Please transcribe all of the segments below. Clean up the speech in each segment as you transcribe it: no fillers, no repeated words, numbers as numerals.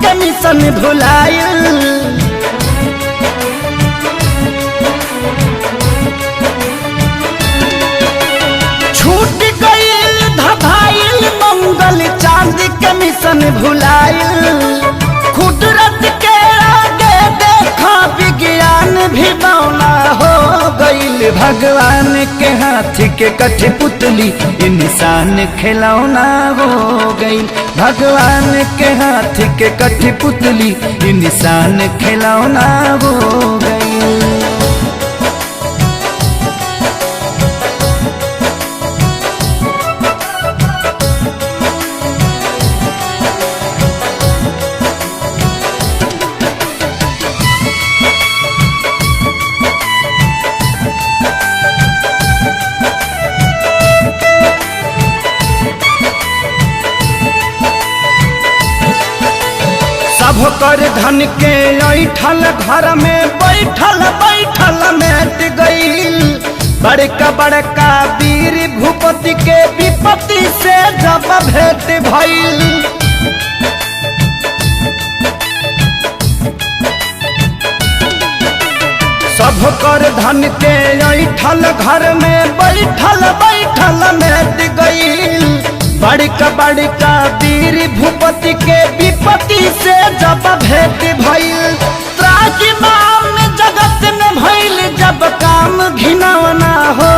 के मिशन भुलाइल। छूट गईल धभाइल मंगल चांद के मिशन भुलाइल। कुदरत के आगे देखा विज्ञान भी बौना हो गईल। भगवान के हाथ के कठपुतली इंसान खिलौना हो गई। भगवान के हाथ के कठपुतली इंसान खिलौना हो गई। सब कर धन के ऐठल घर में बैठल बैठल मेट गईल। बड़का बड़का वीर भूपति के विपत्ति से जब भेंट भइल। सब कर धन के ऐठल घर में बैठल बैठल मेट गईल। बड़का बड़का वीर भूपति के विपत्ति से जब भेंट भइल। त्राजिमाम जगत में भइल जब काम घिनौना हो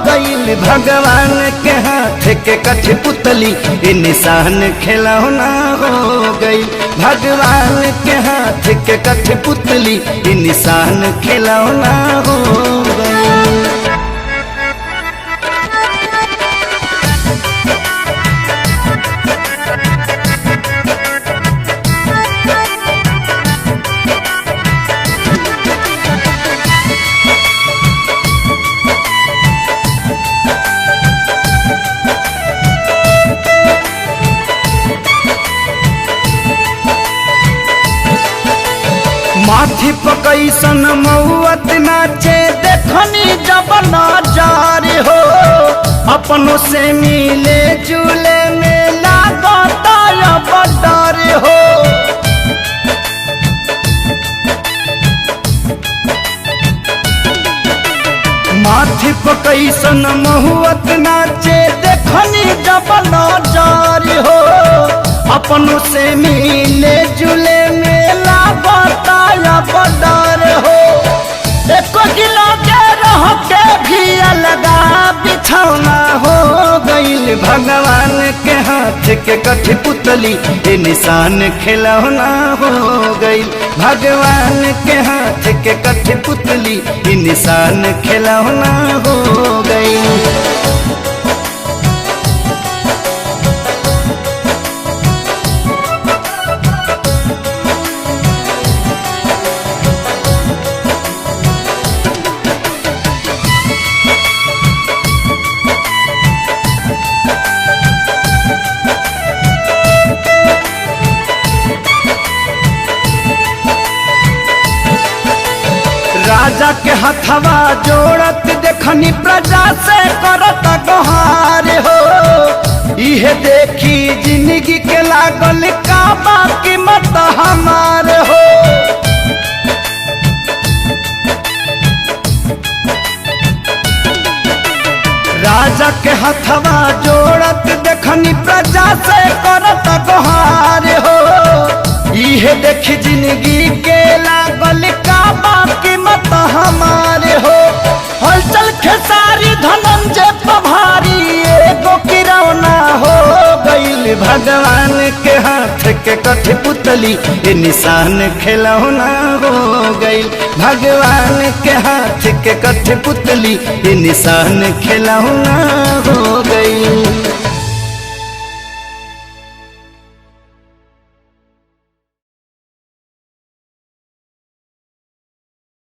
गईल। भगवान के हाथ के कठपुतली इंसान खिलौना हो गई। भगवान के हाथ के कठपुतली इंसान खिलौना हो गई। माथी पकैसन मौत नाचे देखनी जब नजार हो। अपनों से मिले जुले में लागता अब डर हो। माथी पकैसन महुअत नाचे देखनी जब नजार हो। अपनों से मिले जुले में लागता अब डर हो। एको किलो के रह के भी अलगा बिछौना हो गईल। भगवान के हाथ के कठपुतली इंसान खिलौना हो गई। भगवान के हाथ के कठपुतली इंसान खिलौना हो गई। राजा के हथवा जोड़त देखनी प्रजा से करत गोहार हो। इहे देखी जिंदगी के लागल का बाकी मत हमार हो। राजा के हथवा जोड़त देखनी प्रजा से करत गोहार हो। इहे देखी जिंदगी के लागल का बाकी मत हमारे हो। हलचल खेसारी धनंजय पभारी एगो किरौना हो गईल। भगवान के हाथ के कठपुतली इंसान खिलौना हो गईल। भगवान के हाथ के कठपुतली इंसान खिलौना हो गईल।